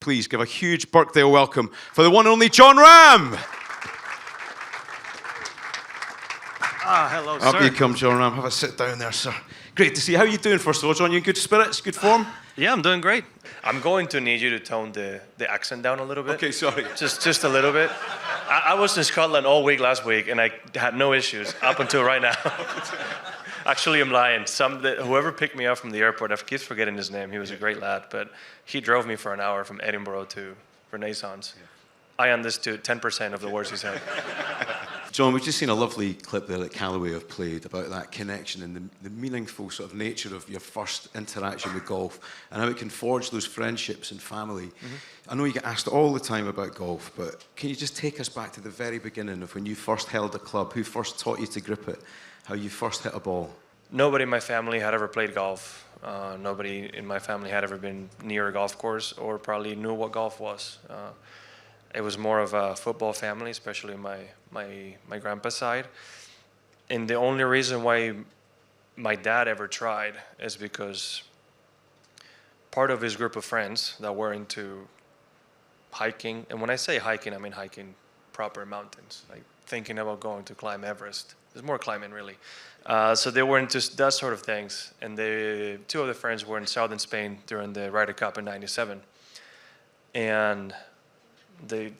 Please give a huge Birkdale welcome for the one and only Jon Rahm. Hello, sir. Up you come, Jon Rahm. Have a sit down there, sir. Great to see you. How are you doing, first of all, Jon? You in good spirits, good form? Yeah, I'm doing great. I'm going to need you to tone the accent down a little bit. Okay, sorry. Just a little bit. I was in Scotland all week last week, and I had no issues up until right now. Actually, I'm lying. Whoever picked me up from the airport, I keep forgetting his name. He was a great lad, but he drove me for an hour from Edinburgh to Renaissance. Yeah. I understood 10% of the words he said. Jon, we've just seen a lovely clip there that Callaway have played about that connection and the meaningful sort of nature of your first interaction with golf and how it can forge those friendships and family. Mm-hmm. I know you get asked all the time about golf, but can you just take us back to the very beginning of when you first held a club, who first taught you to grip it, how you first hit a ball? Nobody in my family had ever played golf. Nobody in my family had ever been near a golf course or probably knew what golf was. It was more of a football family, especially my grandpa's side. And the only reason why my dad ever tried is because part of his group of friends that were into hiking, and when I say hiking, I mean hiking proper mountains, like thinking about going to climb Everest. There's more climbing, really. So they were into that sort of things. And two of the friends were in southern Spain during the Ryder Cup in '97. And they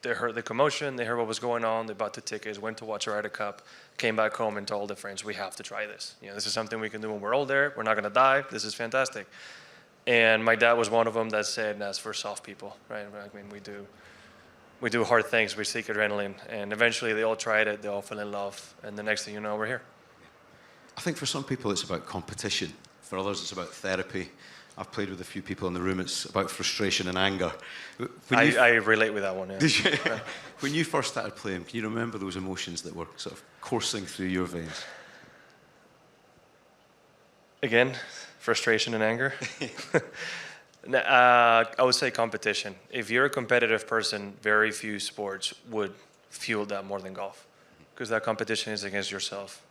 heard the commotion, they heard what was going on, they bought the tickets, went to watch the Ryder Cup, came back home and told their friends, we have to try this. You know, this is something we can do when we're older, we're not gonna die, this is fantastic. And my dad was one of them that said, that's for soft people, right? I mean, we do hard things, we seek adrenaline, and eventually they all tried it, they all fell in love, and the next thing you know, we're here. I think for some people it's about competition, for others it's about therapy. I've played with a few people in the room, it's about frustration and anger. I relate with that one, yeah. Did you? Yeah. When you first started playing, can you remember those emotions that were sort of coursing through your veins? Again, frustration and anger. I would say competition. If you're a competitive person, very few sports would fuel that more than golf, because that competition is against yourself.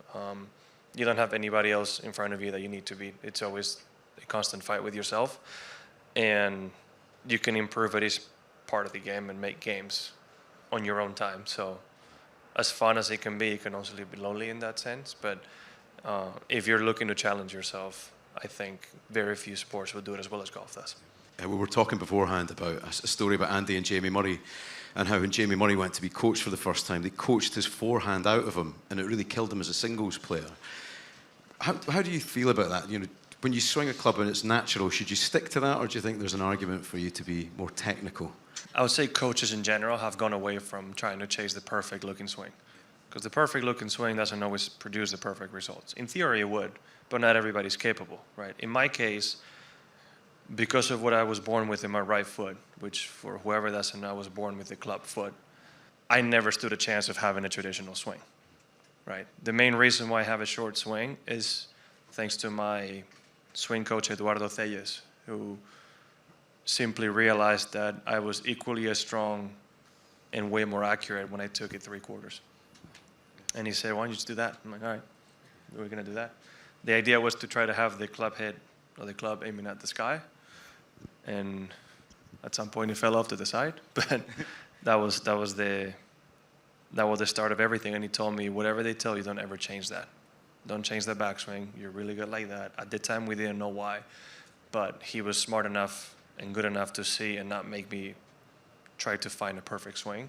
You don't have anybody else in front of you that you need to beat. It's always a constant fight with yourself, and you can improve at each part of the game and make games on your own time. So as fun as it can be, it can also be lonely in that sense, but if you're looking to challenge yourself, I think very few sports will do it as well as golf does. We were talking beforehand about a story about Andy and Jamie Murray, and how when Jamie Murray went to be coached for the first time, they coached his forehand out of him, and it really killed him as a singles player. How do you feel about that? You know, when you swing a club and it's natural, should you stick to that, or do you think there's an argument for you to be more technical? I would say coaches in general have gone away from trying to chase the perfect looking swing, because the perfect looking swing doesn't always produce the perfect results. In theory it would, but not everybody's capable, right? In my case, because of what I was born with in my right foot, which for whoever that's in, I was born with the club foot, I never stood a chance of having a traditional swing, right? The main reason why I have a short swing is thanks to my swing coach, Eduardo Telles, who simply realized that I was equally as strong and way more accurate when I took it 3/4. And he said, why don't you just do that? I'm like, all right, we're gonna do that. The idea was to try to have the club head, or the club aiming at the sky, and at some point it fell off to the side, but that was the start of everything. And he told me, whatever they tell you, don't ever change that. Don't change that backswing. You're really good like that. At the time, we didn't know why, but he was smart enough and good enough to see and not make me try to find a perfect swing.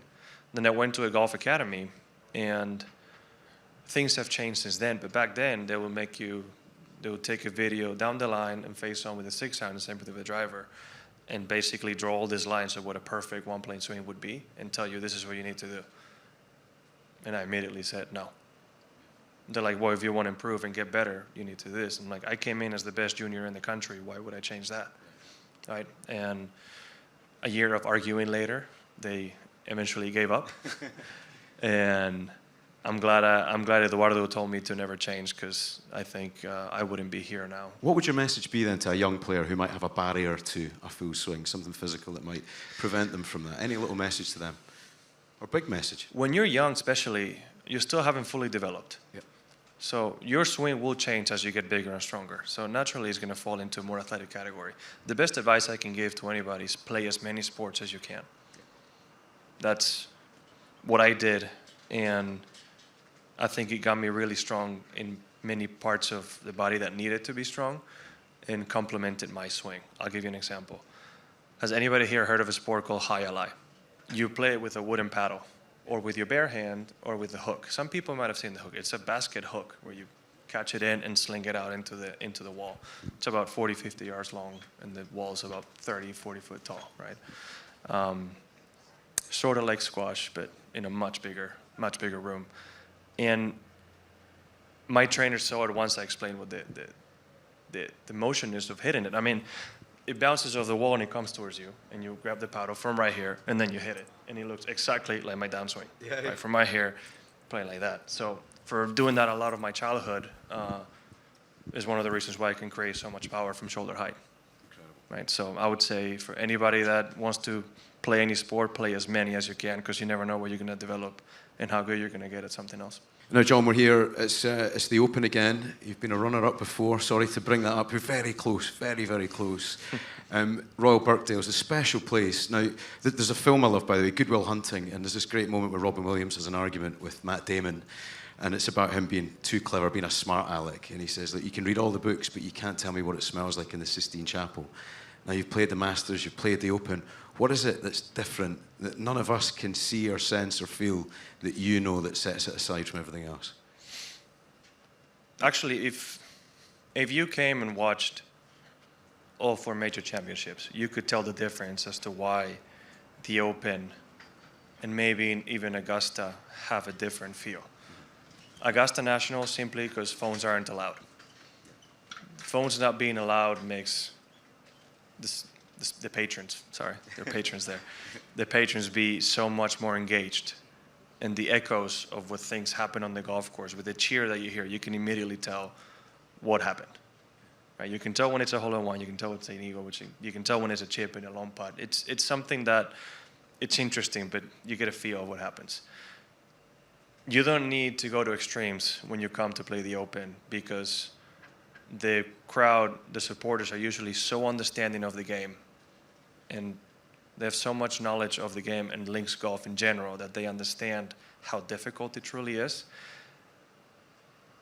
Then I went to a golf academy, and things have changed since then. But back then, they would take a video down the line and face on with a 6-iron, the same with the driver, and basically draw all these lines of what a perfect one-plane swing would be and tell you this is what you need to do. And I immediately said no. They're like, well, if you want to improve and get better, you need to do this. I'm like, I came in as the best junior in the country. Why would I change that? Right? And a year of arguing later, they eventually gave up. And I'm glad Eduardo told me to never change, because I think I wouldn't be here now. What would your message be then to a young player who might have a barrier to a full swing, something physical that might prevent them from that? Any little message to them? Or big message? When you're young especially, you still haven't fully developed. Yep. So your swing will change as you get bigger and stronger. So naturally, it's going to fall into a more athletic category. The best advice I can give to anybody is play as many sports as you can. That's what I did, and I think it got me really strong in many parts of the body that needed to be strong and complemented my swing. I'll give you an example. Has anybody here heard of a sport called high ally? You play it with a wooden paddle, or with your bare hand, or with the hook. Some people might have seen the hook. It's a basket hook where you catch it in and sling it out into the wall. It's about 40, 50 yards long, and the wall's about 30, 40 foot tall, right? Sort of like squash, but in a much bigger room. And my trainer saw it once I explained what the motion is of hitting it. I mean, it bounces off the wall and it comes towards you, and you grab the paddle from right here, and then you hit it. And it looks exactly like my downswing. Yeah. Right? From right here, playing like that. So for doing that a lot of my childhood is one of the reasons why I can create so much power from shoulder height. Incredible. Right? So I would say for anybody that wants to play any sport, play as many as you can, because you never know what you're going to develop and how good you're going to get at something else. Now, Jon, we're here. It's the Open again. You've been a runner-up before. Sorry to bring that up. You're very close, very, very close. Royal Birkdale is a special place. Now, there's a film I love, by the way, Good Will Hunting, and there's this great moment where Robin Williams has an argument with Matt Damon, and it's about him being too clever, being a smart aleck. And he says that you can read all the books, but you can't tell me what it smells like in the Sistine Chapel. Now, you've played the Masters, you've played the Open. What is it that's different, that none of us can see or sense or feel, that you know that sets it aside from everything else? Actually, if you came and watched all 4 major championships, you could tell the difference as to why the Open and maybe even Augusta have a different feel. Augusta National, simply because phones aren't allowed. Phones not being allowed makes the patrons, the patrons be so much more engaged. And the echoes of what things happen on the golf course, with the cheer that you hear, you can immediately tell what happened. Right? You can tell when it's a hole-in-one, you can tell it's an eagle, you can tell when it's a chip in a long putt. It's something that, it's interesting, but you get a feel of what happens. You don't need to go to extremes when you come to play the Open, because the crowd, the supporters are usually so understanding of the game, and they have so much knowledge of the game and links golf in general that they understand how difficult it truly is.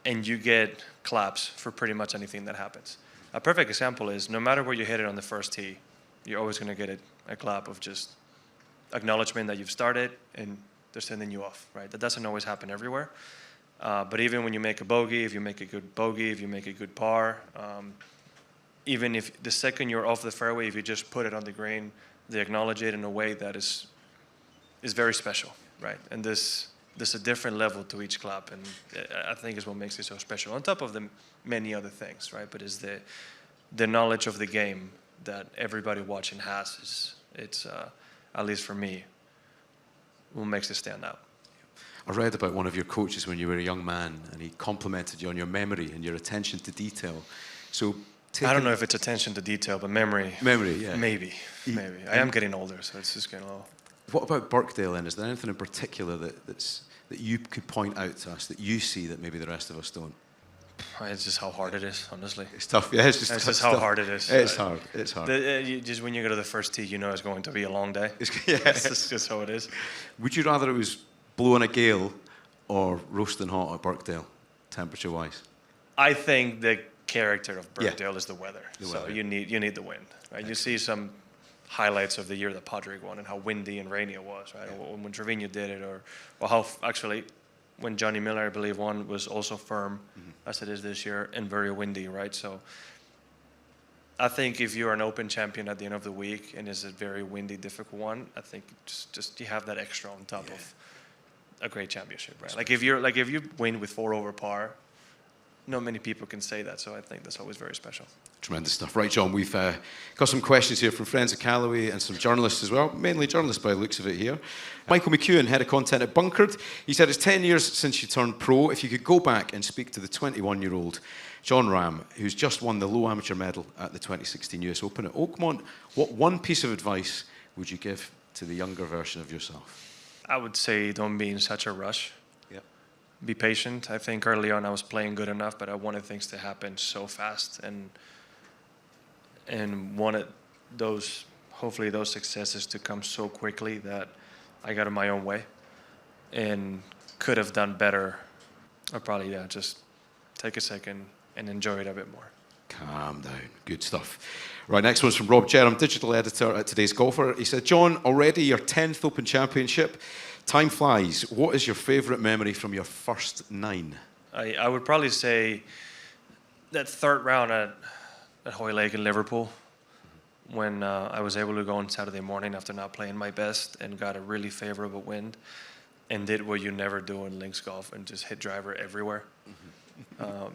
And you get claps for pretty much anything that happens. A perfect example is, no matter where you hit it on the first tee, you're always going to get a clap of just acknowledgement that you've started and they're sending you off, right? That doesn't always happen everywhere. But even when you make a bogey, if you make a good bogey, if you make a good par, even if the second you're off the fairway, if you just put it on the green, they acknowledge it in a way that is very special, right? And there's a different level to each clap, and I think is what makes it so special. On top of the many other things, right? But it's the knowledge of the game that everybody watching has. It's at least for me, what makes it stand out. I read about one of your coaches when you were a young man, and he complimented you on your memory and your attention to detail. So I don't know if it's attention to detail, but memory. Memory, yeah. Maybe. I am getting older, so it's just getting low. What about Birkdale then? Is there anything in particular that you could point out to us that you see that maybe the rest of us don't? It's just how hard it is, honestly. It's tough, yeah. It's just how hard it is. It's hard. It's hard. Just when you go to the first tee, you know it's going to be a long day. Yeah. It's just how it is. Would you rather it was blowing a gale or roasting hot at Birkdale, temperature-wise? I think the character of Birkdale is the weather. weather. So you need the wind. Right? You see some highlights of the year that Padraig won and how windy and rainy it was, right? Yeah. Or when Trevino did it, or how actually when Johnny Miller, I believe, won, was also firm as it is this year and very windy, right? So I think if you're an Open champion at the end of the week and it's a very windy, difficult one, I think just you have that extra on top of a great championship, right? Like if you win with 4 over par, not many people can say that, so I think that's always very special. Tremendous stuff. Right, Jon, we've got some questions here from friends at Callaway and some journalists as well, mainly journalists by the looks of it here. Michael McEwen, head of content at Bunkered. He said, it's 10 years since you turned pro. If you could go back and speak to the 21-year-old Jon Rahm, who's just won the low amateur medal at the 2016 US Open at Oakmont, what one piece of advice would you give to the younger version of yourself? I would say don't be in such a rush. Yep. be patient. I think early on I was playing good enough, but I wanted things to happen so fast, and wanted hopefully those successes to come so quickly that I got in my own way and could have done better. Or probably, just take a second and enjoy it a bit more. Calm down. Good stuff. Right, next one's from Rob Jerram, digital editor at Today's Golfer. He said, Jon, already your 10th Open Championship. Time flies. What is your favourite memory from your first 9? I would probably say that third round at Hoylake in Liverpool, when I was able to go on Saturday morning after not playing my best and got a really favourable wind and did what you never do in links golf and just hit driver everywhere.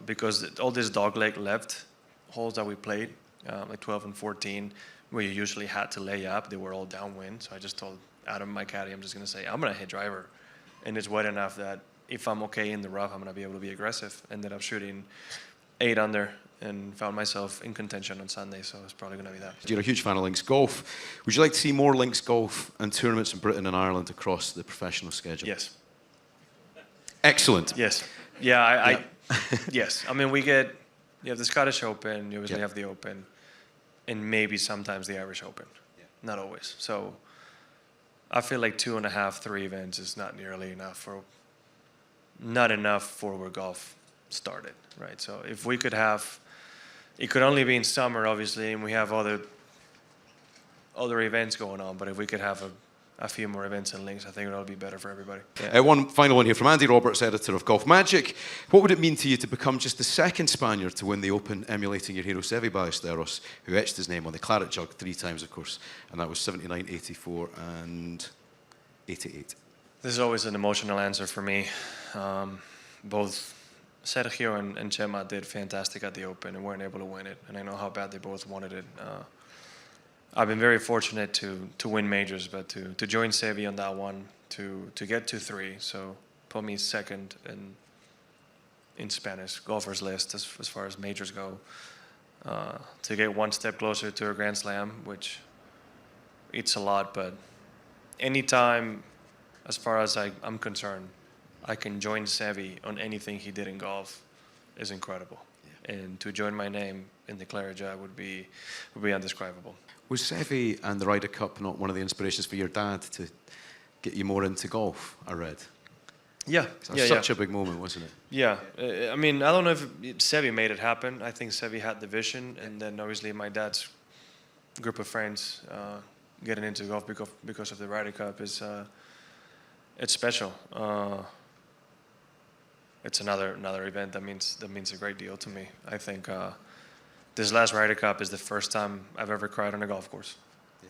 Because all these dogleg left holes that we played, like 12 and 14, where you usually had to lay up, they were all downwind. So I just told Adam, my caddy, I'm just going to say, I'm going to hit driver. And it's wet enough that if I'm okay in the rough, I'm going to be able to be aggressive. Ended up shooting 8 under and found myself in contention on Sunday, so it's probably going to be that. You're a huge fan of links golf. Would you like to see more links golf and tournaments in Britain and Ireland across the professional schedule? Yes. Excellent. Yes. Yeah, yes. I mean, you have the Scottish Open, you obviously have the Open, and maybe sometimes the Irish Open. Yeah. Not always. So I feel like 2.5, 3 events is not nearly enough for where golf started, right? So if we could have, it could only be in summer, obviously, and we have other events going on, but if we could have a few more events in links, I think it would be better for everybody. Yeah. One final one here from Andy Roberts, editor of Golf Magic. What would it mean to you to become just the second Spaniard to win the Open, emulating your hero Seve Ballesteros, who etched his name on the claret jug 3 times, of course, and that was 79, 84, and 88? This is always an emotional answer for me. Both Sergio and Chema did fantastic at the Open and weren't able to win it, and I know how bad they both wanted it. I've been very fortunate to win majors, but to join Seve on that one, to get to 3, so put me second in Spanish golfers list as far as majors go. To get one step closer to a Grand Slam, which it's a lot, but anytime, as far as I'm concerned, I can join Seve on anything he did in golf is incredible. Yeah. And to join my name in the claret jug would be indescribable. Was Seve and the Ryder Cup not one of the inspirations for your dad to get you more into golf, I read? Yeah. Such a big moment, wasn't it? Yeah. I mean, I don't know if Seve made it happen. I think Seve had the vision, and then obviously my dad's group of friends getting into golf because of the Ryder Cup is it's special. It's another event that means a great deal to me. I think this last Ryder Cup is the first time I've ever cried on a golf course. Yeah.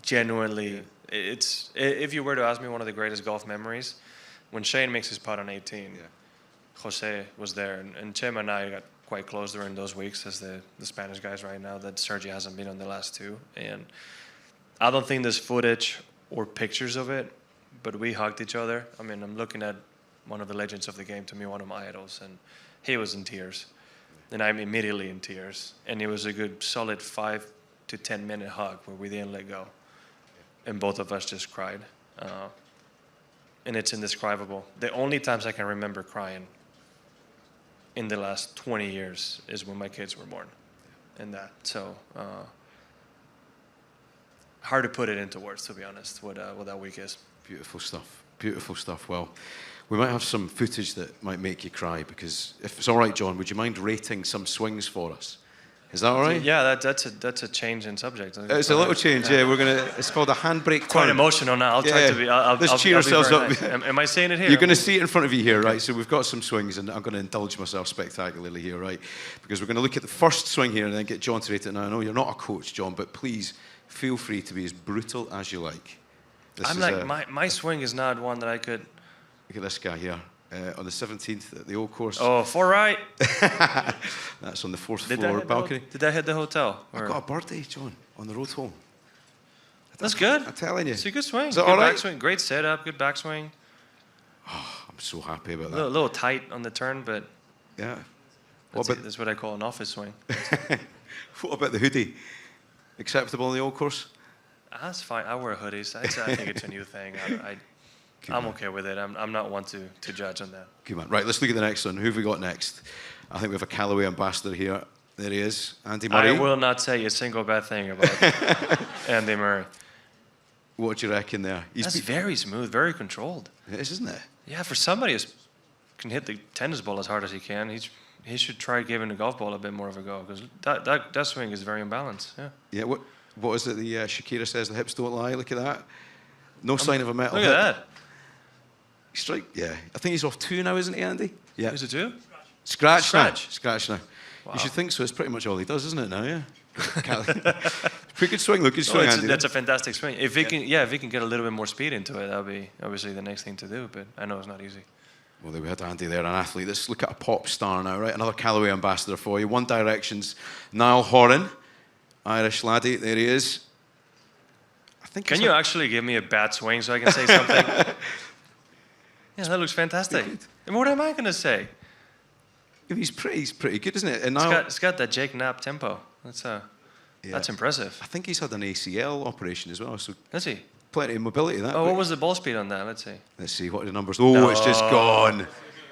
Genuinely. Yeah. It's, if you were to ask me one of the greatest golf memories, when Shane makes his putt on 18, Jose was there, and Chema and I got quite close during those weeks as the Spanish guys right now that Sergio hasn't been on the last 2. And I don't think there's footage or pictures of it, but we hugged each other. I mean, I'm looking at one of the legends of the game, to me, one of my idols, and he was in tears. And I'm immediately in tears. And it was a good solid 5 to 10 minute hug where we didn't let go. And both of us just cried. And it's indescribable. The only times I can remember crying in the last 20 years is when my kids were born. And that, so hard to put it into words, to be honest, what that week is. Beautiful stuff. Beautiful stuff. Well, we might have some footage that might make you cry, because if it's all right, Jon, would you mind rating some swings for us? Is that all right? Yeah, that's a change in subject. It's a little change. Yeah, it's called a handbrake turn. Quite emotional now. I'll try to be. Let's cheer ourselves up. Am I saying it here? You're going to see it in front of you here, right? So we've got some swings, and I'm going to indulge myself spectacularly here, right? Because we're going to look at the first swing here and then get Jon to rate it. Now, I know you're not a coach, Jon, but please feel free to be as brutal as you like. My swing is not one that I could. Look at this guy here. On the 17th at the old course. Oh, 4 right. That's on the 4th floor balcony. Did I hit the hotel? I got a birthday, Jon, on the road home. That's good. I'm telling you. It's a good swing. Is that all right? Backswing. Great setup, good backswing. Oh, I'm so happy about that. A little tight on the turn, but yeah. That's what I call an office swing. What about the hoodie? Acceptable on the old course? That's fine. I wear hoodies. I think it's a new thing. I'm okay with it. I'm not one to judge on that. Good man. Right, let's look at the next one. Who have we got next? I think we have a Callaway ambassador here. There he is, Andy Murray. I will not say a single bad thing about Andy Murray. What do you reckon there? That's very smooth, very controlled. It is, isn't it? Yeah, for somebody who can hit the tennis ball as hard as he can, he should try giving the golf ball a bit more of a go, because that swing is very imbalanced. Yeah. Yeah. What is it? The Shakira says the hips don't lie. Look at that. No sign of a metal Look hip. at that. Strike. Yeah. I think he's off 2 now, isn't he, Andy? Yeah. Is it 2? Scratch now. Wow. You should think so. It's pretty much all he does, isn't it now? Yeah. Pretty good swing. Look, good swing, Andy. That's a fantastic swing. If he can get a little bit more speed into it, that'll be obviously the next thing to do. But I know it's not easy. Well, there we had Andy there, an athlete. Let's look at a pop star now, right? Another Callaway ambassador for you. One Direction's Niall Horan, Irish laddie. There he is. I think. Can you actually give me a bad swing so I can say something? Yeah, that looks fantastic. And what am I going to say? He's pretty good, isn't it? And it's got that Jake Knapp tempo. That's impressive. I think he's had an ACL operation as well, so Is he? plenty of mobility. What was the ball speed on that? Let's see. Let's see, what are the numbers? Oh, it's just gone.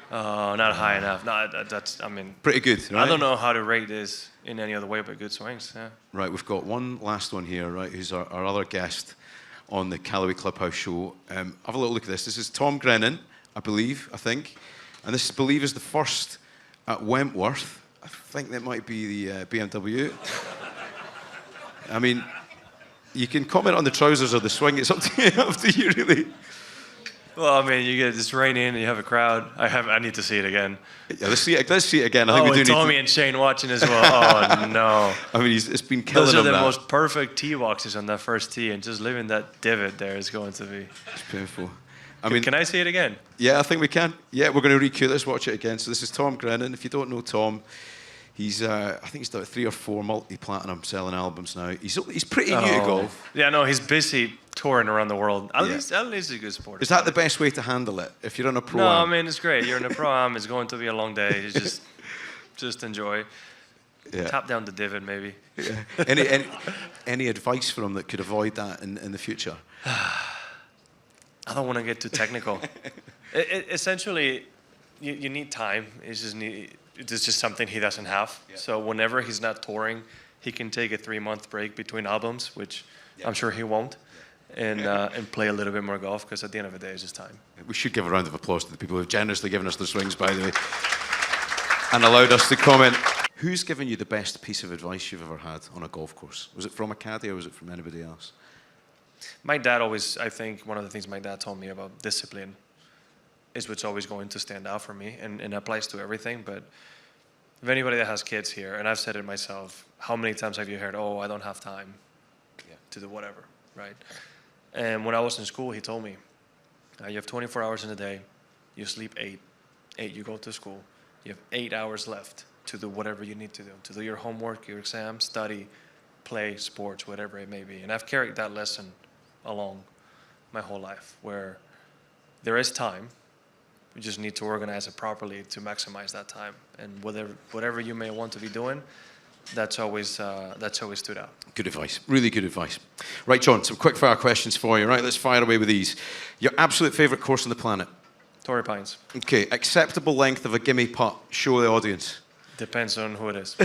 Oh, not high enough. No, Pretty good, right? I don't know how to rate this in any other way but good swings, yeah. Right, we've got one last one here, right, who's our other guest on the Callaway Clubhouse show. Have a little look at this. This is Tom Grennan, I think. And this, I believe, is the first at Wentworth. I think that might be the BMW. I mean, you can comment on the trousers or the swing. It's up to you, really. Well, I mean, you get this rain in and you have a crowd. I need to see it again. Yeah, let's see it again. I think we do Tommy need and Shane watching as well. Oh, no. I mean, it's been killing Those are the that. most perfect tee boxes on that first tee, and just leaving that divot there is going to be... It's painful. Can I see it again? Yeah, I think we can. Yeah, we're going to recue this, watch it again. So this is Tom Grennan. If you don't know Tom, he's I think he's done 3 or 4 multi-platinum selling albums now. He's pretty new to golf. Yeah, no, he's busy touring around the world. At least he's a good sport. Is that the best way to handle it? If you're in a pro-am? No, I mean, it's great. You're in a pro-am. It's going to be a long day. You just enjoy. Yeah. Tap down the divot, maybe. Yeah. Any advice for him that could avoid that in the future? I don't want to get too technical. Essentially, you need time. It's just something he doesn't have. Yeah. So whenever he's not touring, he can take a 3-month break between albums, which I'm sure he won't, and play a little bit more golf, because at the end of the day, it's just time. We should give a round of applause to the people who have generously given us their swings, by the way, and allowed us to comment. Who's given you the best piece of advice you've ever had on a golf course? Was it from a caddie or was it from anybody else? My dad always, I think one of the things my dad told me about discipline is what's always going to stand out for me, and it applies to everything. But if anybody that has kids here, and I've said it myself, how many times have you heard, oh, I don't have time to do whatever, right? And when I was in school, he told me, you have 24 hours in a day, you sleep 8, you go to school, you have 8 hours left to do whatever you need to do your homework, your exam, study, play, sports, whatever it may be. And I've carried that lesson along my whole life, where there is time. You just need to organize it properly to maximize that time. And whatever you may want to be doing, that's always stood out. Good advice. Really good advice. Right, Jon, some quick fire questions for you. Right, let's fire away with these. Your absolute favorite course on the planet? Torrey Pines. Okay, acceptable length of a gimme putt. Show the audience. Depends on who it is.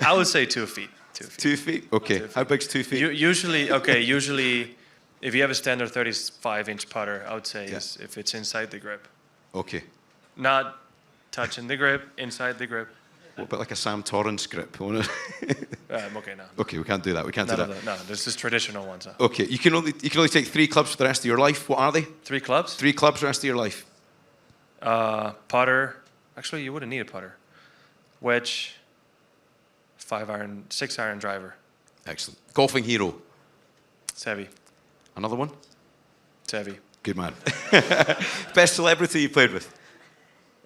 I would say 2 feet. 2 feet. 2 feet? Okay. 2 feet. How big's 2 feet? Usually, if you have a standard 35-inch putter, I would say is if it's inside the grip. Okay. Not touching the grip, inside the grip. What about like a Sam Torrance grip? Okay, no. Okay, we can't do that. We can't do that. No, this is traditional ones. Huh? Okay, you can only take 3 clubs for the rest of your life. What are they? 3 clubs? 3 clubs for the rest of your life. Putter. Actually, you wouldn't need a putter. Wedge. 5-iron, 6-iron driver. Excellent. Golfing hero. Seve. Another one? Seve. Good man. Best celebrity you played with?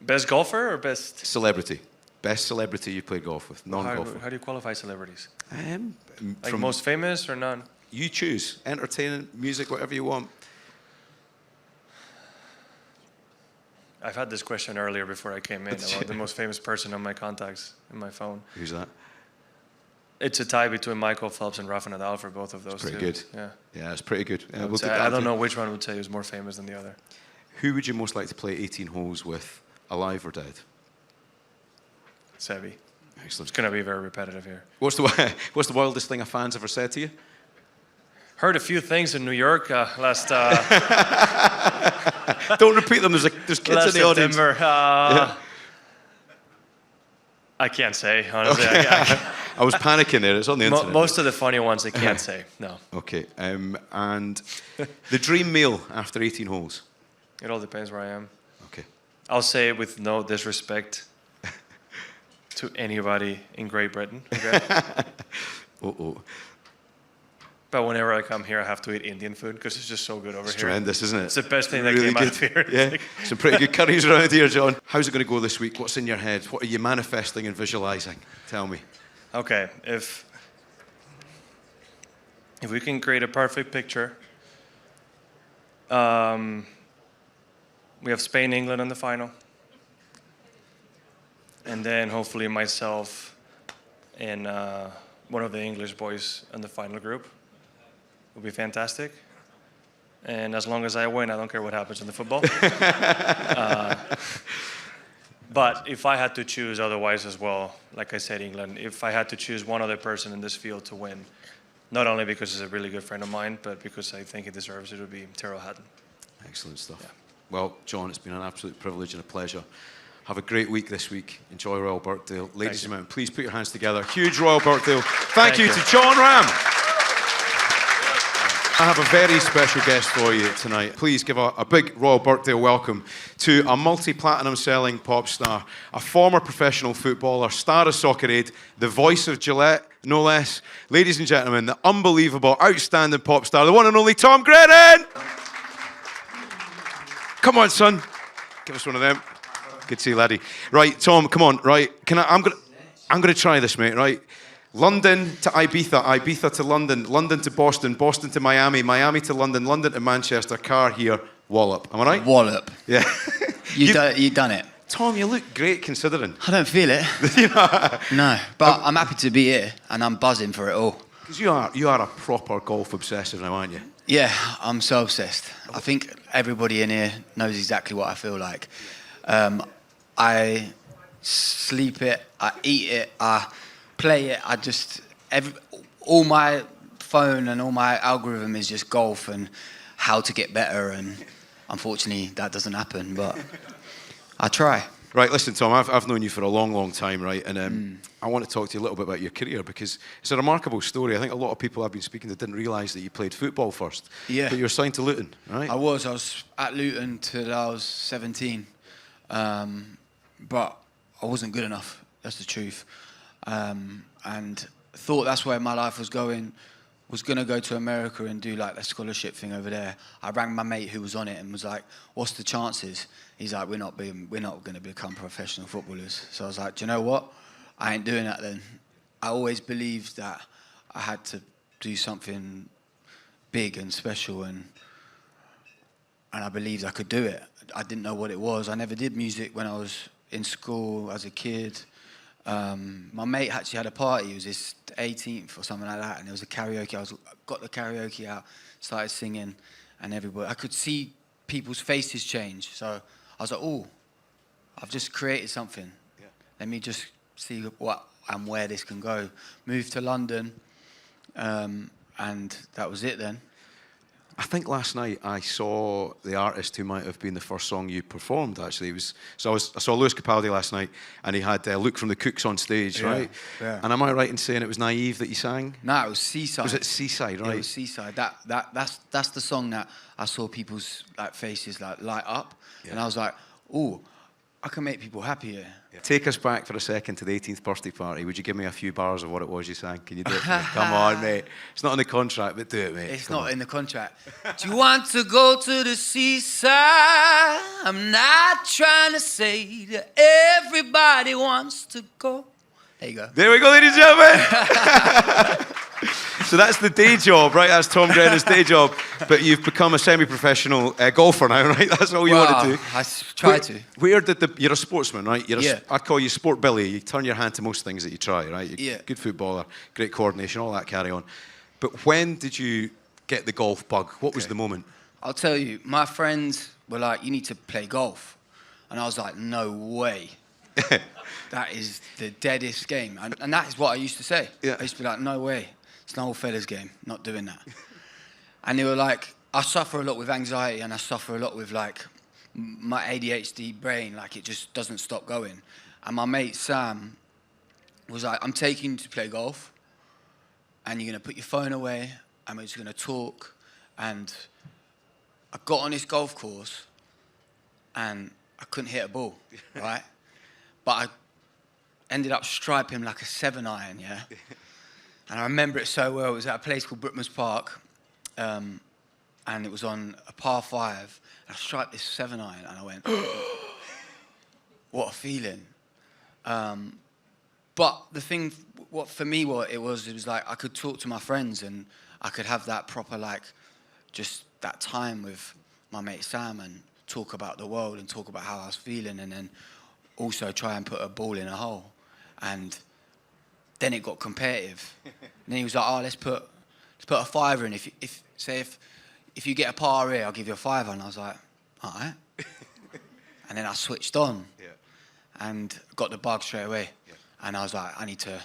Best golfer or best? Celebrity. Best celebrity you played golf with, non-golfer. How do you qualify celebrities? From most famous or none? You choose. Entertaining, music, whatever you want. I've had this question earlier before I came in about the most famous person on my contacts in my phone. Who's that? It's a tie between Michael Phelps and Rafa Nadal for both of those two. Pretty good. Yeah. Yeah, it's pretty good. I don't know which one would say is more famous than the other. Who would you most like to play 18 holes with, alive or dead? Sebi. Excellent. It's going to be very repetitive here. What's the wildest thing a fan's ever said to you? Heard a few things in New York last Don't repeat them. There's kids in the audience. September. Yeah. I can't say, honestly. Okay. I was panicking there. It's on the internet. Most of the funny ones I can't say, no. Okay. And the dream meal after 18 holes? It all depends where I am. Okay. I'll say it with no disrespect to anybody in Great Britain. Okay? But whenever I come here, I have to eat Indian food because it's just so good over here. It's tremendous, isn't it? It's the best thing that Really came good. out of here. Yeah, some pretty good curries around here, John. How's it going to go this week? What's in your head? What are you manifesting and visualizing? Tell me. Okay, if we can create a perfect picture, we have Spain, England in the final, and then hopefully myself and one of the English boys in the final group. Would be fantastic. And as long as I win, I don't care what happens in the football. But if I had to choose otherwise as well, like I said, England, if I had to choose one other person in this field to win, not only because he's a really good friend of mine, but because I think he deserves it, would be Tyrrell Hatton. Excellent stuff. Yeah. Well, John, it's been an absolute privilege and a pleasure. Have a great week this week. Enjoy Royal Birkdale. Ladies and gentlemen, please put your hands together. Huge Royal Birkdale. Thank you to Jon Rahm. I have a very special guest for you tonight. Please give a big Royal Birkdale welcome to a multi-platinum selling pop star, a former professional footballer, star of Soccer Aid, the voice of Gillette, no less. Ladies and gentlemen, the unbelievable, outstanding pop star, the one and only Tom Grennan! Come on, son. Give us one of them. Good to see you, laddie. Right, Tom, come on, right. I'm gonna try this, mate, right? London to Ibiza, Ibiza to London, London to Boston, Boston to Miami, Miami to London, London to Manchester, car here, wallop. Am I right? Wallop. Yeah. You done it. Tom, you look great considering. I don't feel it. No, but I'm happy to be here and I'm buzzing for it all. Because you are a proper golf obsessive now, aren't you? Yeah, I'm so obsessed. I think everybody in here knows exactly what I feel like. I sleep it, I eat it, I play it. All my phone and all my algorithm is just golf and how to get better. And unfortunately, that doesn't happen. But I try. Right, listen, Tom. I've known you for a long, long time, right? And I want to talk to you a little bit about your career because it's a remarkable story. I think a lot of people I've been speaking to didn't realise that you played football first. Yeah. But you were signed to Luton, right? I was at Luton till I was 17, but I wasn't good enough. That's the truth. And thought that's where my life was going. Was going to go to America and do like the scholarship thing over there. I rang my mate who was on it and was like, "What's the chances?" He's like, "We're not going to become professional footballers." So I was like, "Do you know what? I ain't doing that then." I always believed that I had to do something big and special, and I believed I could do it. I didn't know what it was. I never did music when I was in school as a kid. My mate actually had a party. It was his 18th or something like that, and there was a karaoke. Got the karaoke out, started singing, and everybody. I could see people's faces change. So I was like, "Oh, I've just created something. Yeah. Let me just see what and where this can go." Moved to London, and that was it then. I think last night I saw the artist who might have been the first song you performed. Actually, I saw Lewis Capaldi last night, and he had Luke from the Cooks on stage, right? Yeah. And am I right in saying it was Naive that you sang? No, it was Seaside. Was it Seaside, right? It was Seaside. That's the song that I saw people's faces light up, and I was like, "Oh, I can make people happy here." Yeah. Take us back for a second to the 18th birthday party. Would you give me a few bars of what it was you sang? Can you do it for me? Come on, mate. It's not in the contract, but do it, mate. It's not in the contract. Do you want to go to the seaside? I'm not trying to say that everybody wants to go. There you go. There we go, ladies and gentlemen. So that's the day job, right? That's Tom Grennan's day job. But you've become a semi-professional golfer now, right? That's all you want to do. I try to. Where did you're a sportsman, right? Yeah. I'd call you Sport Billy. You turn your hand to most things that you try, right? You're Yeah. Good footballer, great coordination, all that carry on. But when did you get the golf bug? What was the moment? I'll tell you, my friends were like, you need to play golf. And I was like, no way. That is the deadest game. And that is what I used to say. Yeah. I used to be like, no way. It's an old fella's game. Not doing that. And they were like, I suffer a lot with anxiety and I suffer a lot with like my ADHD brain. Like it just doesn't stop going. And my mate Sam was like, I'm taking you to play golf and you're going to put your phone away and we're just going to talk. And I got on this golf course and I couldn't hit a ball, right? But I ended up striping like a 7-iron, yeah? And I remember it so well. It was at a place called Brookman's Park, and it was on a par 5. And I striped this 7-iron, and I went, what a feeling. But the thing, what for me, what it was like I could talk to my friends, and I could have that proper, like, just that time with my mate Sam and talk about the world and talk about how I was feeling, and then also try and put a ball in a hole. And then it got competitive. And then he was like, oh, let's put a fiver in. If you get a par here, I'll give you a fiver. And I was like, all right. And then I switched on and got the bug straight away. Yeah. And I was like, I need to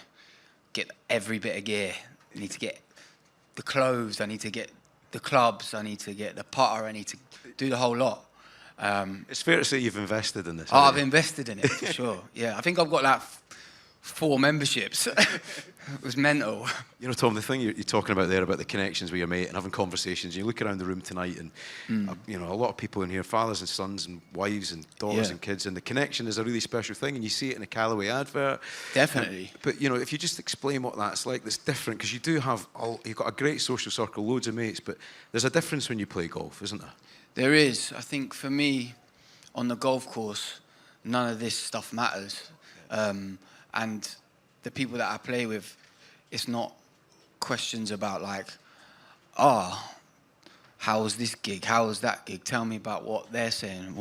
get every bit of gear. I need to get the clothes. I need to get the clubs. I need to get the putter. I need to do the whole lot. It's fair to say you've invested in this. I've invested in it, for sure. Yeah, I think I've got like 4 memberships. It was mental. You know, Tom, the thing you're talking about there about the connections with your mate and having conversations, you look around the room tonight and, you know, a lot of people in here, fathers and sons and wives and daughters and kids, and the connection is a really special thing, and you see it in a Callaway advert. Definitely. But, you know, if you just explain what that's like, that's different, because you do have, you've got a great social circle, loads of mates, but there's a difference when you play golf, isn't there? There is. I think for me, on the golf course, none of this stuff matters. And the people that I play with, it's not questions about like, how was this gig? How was that gig? Tell me about what they're saying.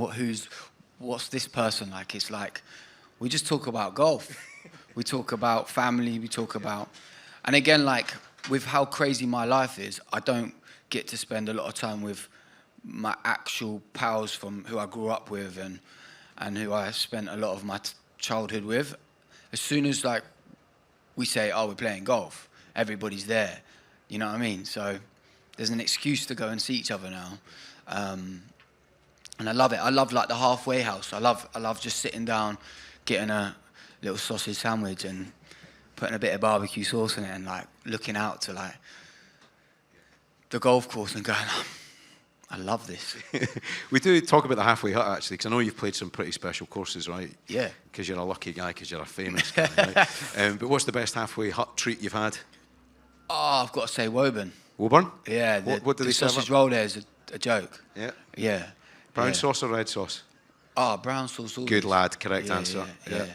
What's this person like? It's like, we just talk about golf. We talk about family. We talk about, and again, like with how crazy my life is, I don't get to spend a lot of time with my actual pals from who I grew up with and who I spent a lot of my childhood with. As soon as like we say, we're playing golf, everybody's there. You know what I mean? So there's an excuse to go and see each other now. And I love it. I love like the halfway house. I love just sitting down, getting a little sausage sandwich and putting a bit of barbecue sauce in it and like looking out to like the golf course and going, I love this. We do talk about the halfway hut, actually, because I know you've played some pretty special courses, right? Yeah. Because you're a lucky guy, because you're a famous guy, right? But what's the best halfway hut treat you've had? I've got to say Woburn. Woburn? Yeah. What do they serve? The sausage roll there is a joke. Yeah? Yeah. Brown sauce or red sauce? Brown sauce. Always. Good lad, correct answer. Yeah.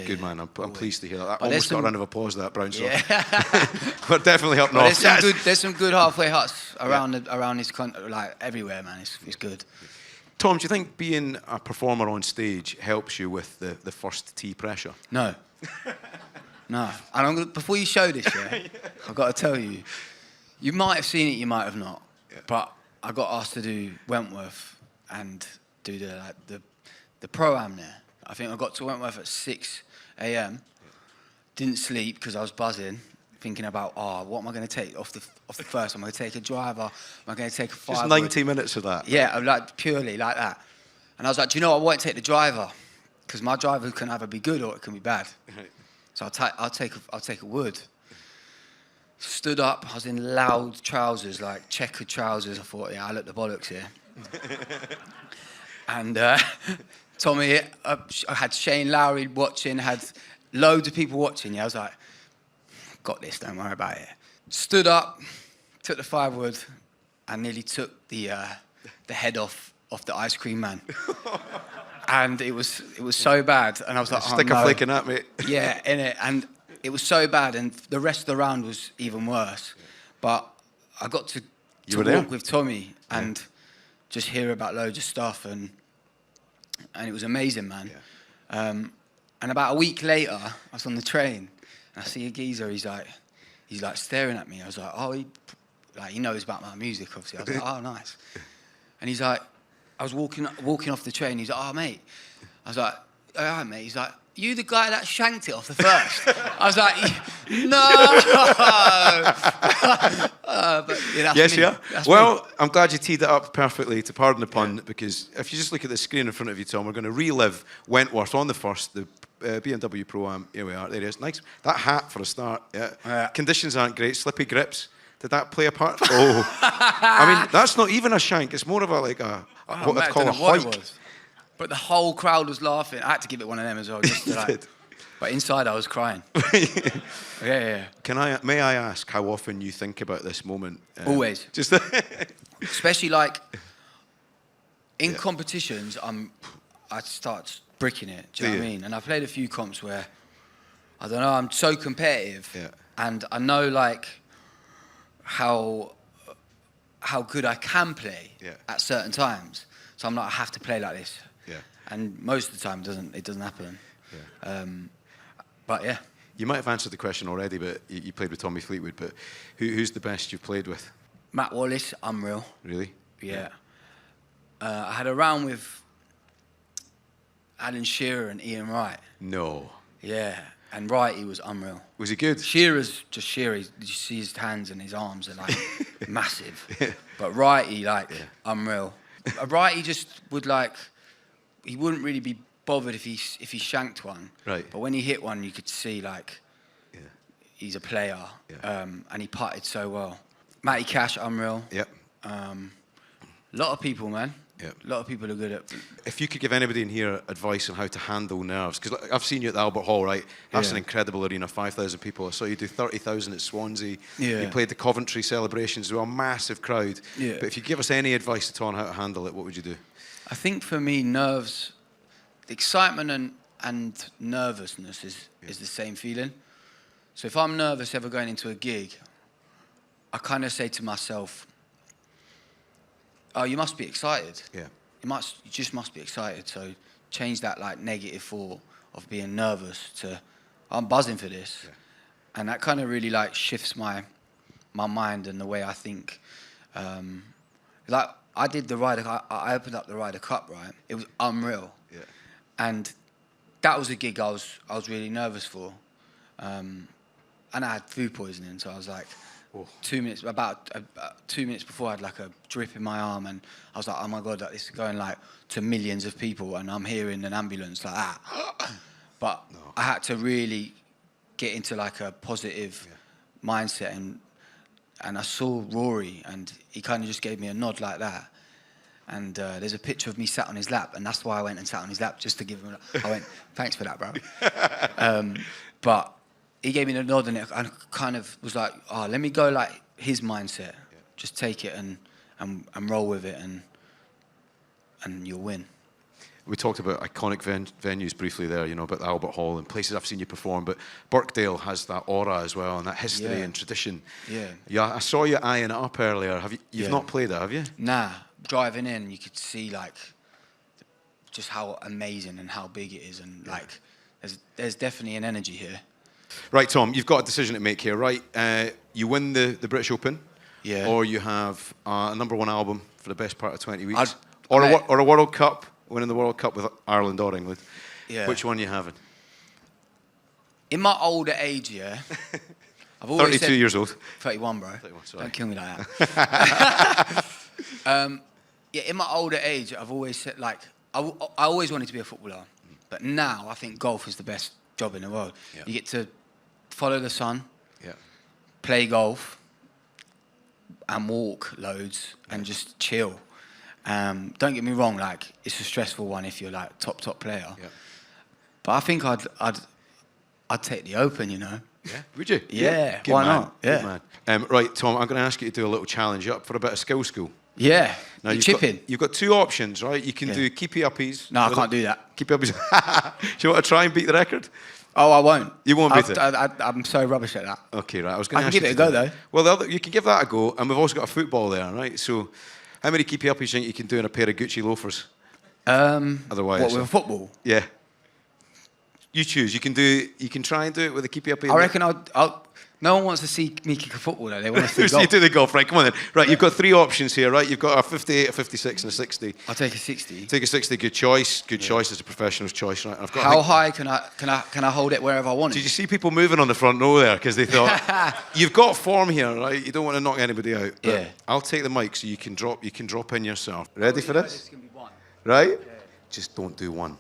Good man, I'm pleased to hear that. But Almost got a round of applause, that brown sauce. Yeah. But definitely up north. There's some good halfway huts around this country, like everywhere, man. It's good. Tom, do you think being a performer on stage helps you with the first tee pressure? No. No. And before you show this, I've got to tell you, you might have seen it, you might have not. Yeah. But I got asked to do Wentworth and do the pro-am there. I think I got to Wentworth at 6 a.m. Didn't sleep because I was buzzing, thinking about, what am I going to take off the first? Am I going to take a driver? Am I going to take a 5? Just 90 minutes of that. Yeah, like purely like that. And I was like, do you know what? I won't take the driver because my driver can either be good or it can be bad. Right. So I'll take a wood. Stood up. I was in loud trousers, like checkered trousers. I thought, I look the bollocks here. And Tommy, I had Shane Lowry watching, had loads of people watching. Yeah, I was like, got this, don't worry about it. Stood up, took the 5 wood, and nearly took the head off the ice cream man. And it was so bad, and I was like, stick a flick in that, mate. Yeah, in it, and it was so bad, and the rest of the round was even worse. But I got to were there? walk with Tommy and just hear about loads of stuff, and it was amazing, man. Yeah. And about a week later, I was on the train, and I see a geezer. He's like staring at me. I was like, oh, he knows about my music, obviously. I was like, oh, nice. And he's like, I was walking off the train. He's like, oh, mate. I was like, all right, mate. He's like, you the guy that shanked it off the first? I was like, no. But, yeah, Yes, me. yeah. That's Well, me. I'm glad you teed it up perfectly, to pardon the pun, because if you just look at the screen in front of you, Tom, we're going to relive Wentworth on the first, the BMW Pro-Am. Here we are. There it is. Nice. That hat for a start. Yeah. Conditions aren't great. Slippy grips. Did that play a part? Oh. I mean, that's not even a shank. It's more of what I'd call a hike. But the whole crowd was laughing. I had to give it one of them as well. Just to like, but inside I was crying. Yeah. May I ask how often you think about this moment? Always. Just Especially like in competitions, I start bricking it. Do you know what I mean? And I played a few comps where, I don't know, I'm so competitive. Yeah. And I know like how good I can play at certain times. So I'm like, I have to play like this. Yeah. And most of the time it doesn't happen. Yeah. But yeah. You might have answered the question already, but you played with Tommy Fleetwood. But who's the best you've played with? Matt Wallace, unreal. Really? Yeah. I had a round with Alan Shearer and Ian Wright. No. Yeah. And Wright, he was unreal. Was he good? Shearer's just Shearer. You see his hands and his arms are like massive. But Wrighty, unreal. Wrighty just would he wouldn't really be bothered if he shanked one. Right. But when he hit one, you could see he's a player. Yeah. And he putted so well. Matty Cash, unreal. Yep. A lot of people, man. Yep. A lot of people are good at. If you could give anybody in here advice on how to handle nerves, because I've seen you at the Albert Hall, right? That's an incredible arena, 5,000 people. I saw you do 30,000 at Swansea. Yeah. You played the Coventry celebrations to a massive crowd. Yeah. But if you give us any advice at all on how to handle it, what would you do? I think for me, nerves, excitement and nervousness is the same feeling. So if I'm nervous ever going into a gig, I kind of say to myself, oh, you must be excited. Yeah. You just must be excited. So change that negative thought of being nervous to, I'm buzzing for this. Yeah. And that kind of really shifts my mind and the way I think. I did the Ryder, I opened up the Ryder Cup, right? It was unreal. Yeah. And that was a gig I was really nervous for. And I had food poisoning, so I was like, 2 minutes, about 2 minutes before I had a drip in my arm, and I was like, oh my God, this is going to millions of people, and I'm here in an ambulance like that. But I had to really get into a positive mindset, and I saw Rory, and he kind of just gave me a nod like that. And there's a picture of me sat on his lap, and that's why I went and sat on his lap, just to give him I went, thanks for that, bro. But he gave me the nod, and I kind of was like, oh, let me go his mindset. Yeah. Just take it and roll with it, and you'll win. We talked about iconic venues briefly there, about the Albert Hall and places I've seen you perform, but Birkdale has that aura as well, and that history and tradition. Yeah. I saw you eyeing it up earlier. You've not played it, have you? Nah. Driving in, you could see just how amazing and how big it is, and there's definitely an energy here. Right, Tom, you've got a decision to make here, right? You win the British Open, or you have a #1 album for the best part of 20 weeks, or a World Cup, winning the World Cup with Ireland or England. Yeah. Which one are you having? In my older age, I've always 32 years old. 31, bro. 31, sorry. Don't kill me like that. In my older age, I've always said, I always wanted to be a footballer. But now I think golf is the best job in the world. Yeah. You get to follow the sun, play golf, and walk loads, and just chill. Don't get me wrong, it's a stressful one if you're top player. Yeah. But I think I'd take the Open, Yeah, would you? Yeah. Good Why man. not? Yeah. Good man. Right, Tom, I'm going to ask you to do a little challenge. You up for a bit of skill school? Yeah. Now You've got two options, right? You can do keepy uppies. No, I can't do that. Keepy uppies. Do you want to try and beat the record? Oh, I won't. You won't beat it? I'm so rubbish at that. Okay, right. I was going to I ask can give you it a to go, do- though. Well, you can give that a go, and we've also got a football there, right? So, how many keepy uppies do you think you can do in a pair of Gucci loafers? Otherwise, What, with a football? Yeah. You choose. You can try and do it with a keepy uppy. I reckon no one wants to see me kick a football, though. They want to see So golf. you do the golf, right? Come on then. Right, you've got 3 options here, right? You've got a 58, a 56, and a 60. I'll take a 60. Take a 60. Good choice. Good choice. It's a professional's choice, right? And I've got. How high can I hold it wherever I want Did it? you see people moving on the front row there because they thought you've got form here, right? You don't want to knock anybody out. But Yeah. I'll take the mic so you can drop in yourself. Ready for this? This can be one. Right? Yeah. Just don't do one.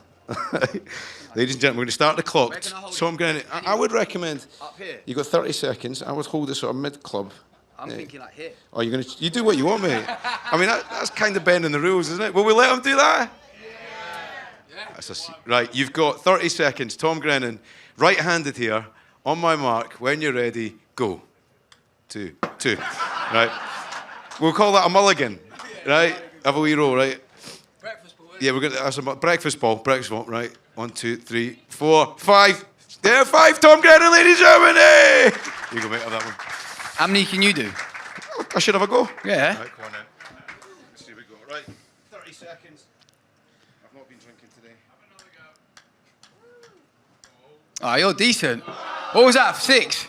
Ladies and gentlemen, we're going to start the clock. Where can I hold So I'm going to. I would recommend. Up here. You've got 30 seconds. I would hold it sort of mid club. I'm thinking like here. Oh, you're going to. You do what you want, mate. I mean, that's kind of bending the rules, isn't it? Will we let him do that? Yeah. Right, you've got 30 seconds. Tom Grennan, right-handed here. On my mark, when you're ready, go. 2. Right. We'll call that a mulligan. Right? Have a wee roll, right? Breakfast ball. Yeah, we're going to have some breakfast ball, right? 1, 2, 3, 4, 5. There, 5. Tom Grennan, ladies and gentlemen. Hey! You go, mate, have that one. How many can you do? I should have a go. Yeah. Right, come on then. Let's see, we go. Right, 30 seconds. I've not been drinking today. Oh, you're decent. What was that? 6?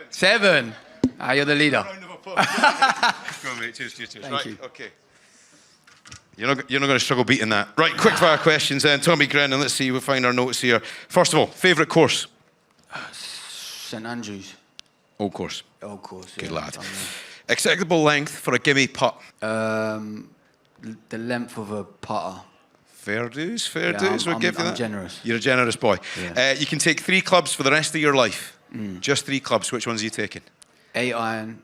7. Ah, you're the leader. Round of applause. Go on, mate. Cheers. Thank right, you. okay. You're not going to struggle beating that. Right, quick fire questions then. Tommy Grennan, let's see, we'll find our notes here. First of all, favourite course? St Andrews. Old course. Old course. Good yeah. lad. Acceptable length for a gimme putt? The length of a putter. Fair dues. Yeah, We'll give you that. I'm generous. You're a generous boy. Yeah. You can take 3 clubs for the rest of your life. Just 3 clubs. Which ones are you taking? 8 iron,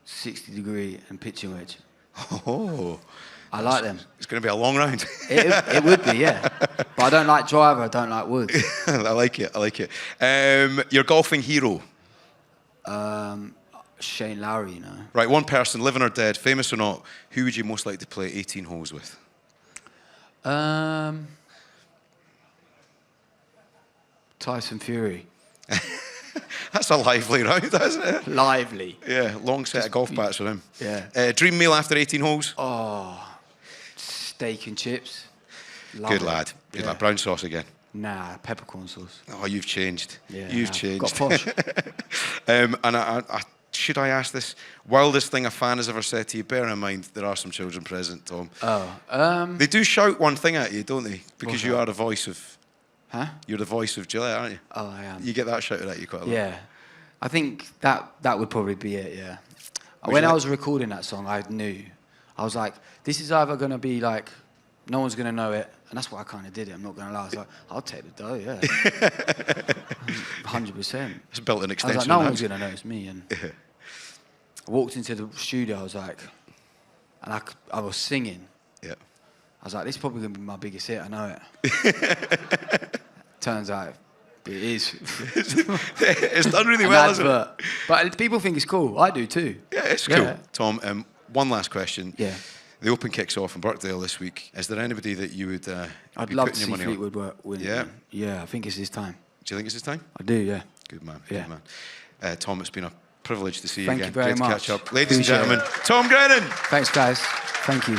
60 degree, and pitching wedge. Oh. I like them. It's going to be a long round. It would be, yeah. But I don't like driver. I don't like wood. I like it. Your golfing hero? Shane Lowry, you know. Right, one person, living or dead, famous or not, who would you most like to play 18 holes with? Tyson Fury. That's a lively round, isn't it? Lively. Yeah, long set of golf bats for him. Yeah. Dream meal after 18 holes? Oh, steak and chips. Love Good it. lad. Good Yeah. lad. Brown sauce again. Nah, peppercorn sauce. Oh, you've changed. Yeah, You've I've changed. got posh. And should I ask this? Wildest thing a fan has ever said to you? Bear in mind, there are some children present, Tom. Oh, They do shout one thing at you, don't they? Because What's you that? are the voice of... huh? You're the voice of Gillette, aren't you? Oh, I am. You get that shouted at you quite a lot. Yeah. I think that would probably be it, yeah. Would When you I like- was recording that song, I knew. I was like, this is either going to be like, no one's going to know it. And that's why I kind of did it. I'm not going to lie. I was like, I'll take the dough, yeah. 100%. It's built an I extension. was like, no of one's that. going to know it's me. And I walked into the studio, I was like, and I was singing. Yeah. I was like, this is probably going to be my biggest hit. I know it. Turns out it is. It's done really An well, isn't it? advert. But people think it's cool. I do too. Yeah, it's cool. Tom, one last question. Yeah. The Open kicks off in Birkdale this week. Is there anybody that you would I'd be love putting to your see money on? Fleetwood win. Yeah? Yeah, I think it's his time. Do you think it's his time? I do, yeah. Good man. Yeah. Good man. Tom, it's been a privilege to see you Thank again. you very Great to much. catch up. Ladies and Appreciate gentlemen, it. Tom Grennan. Thanks, guys. Thank you.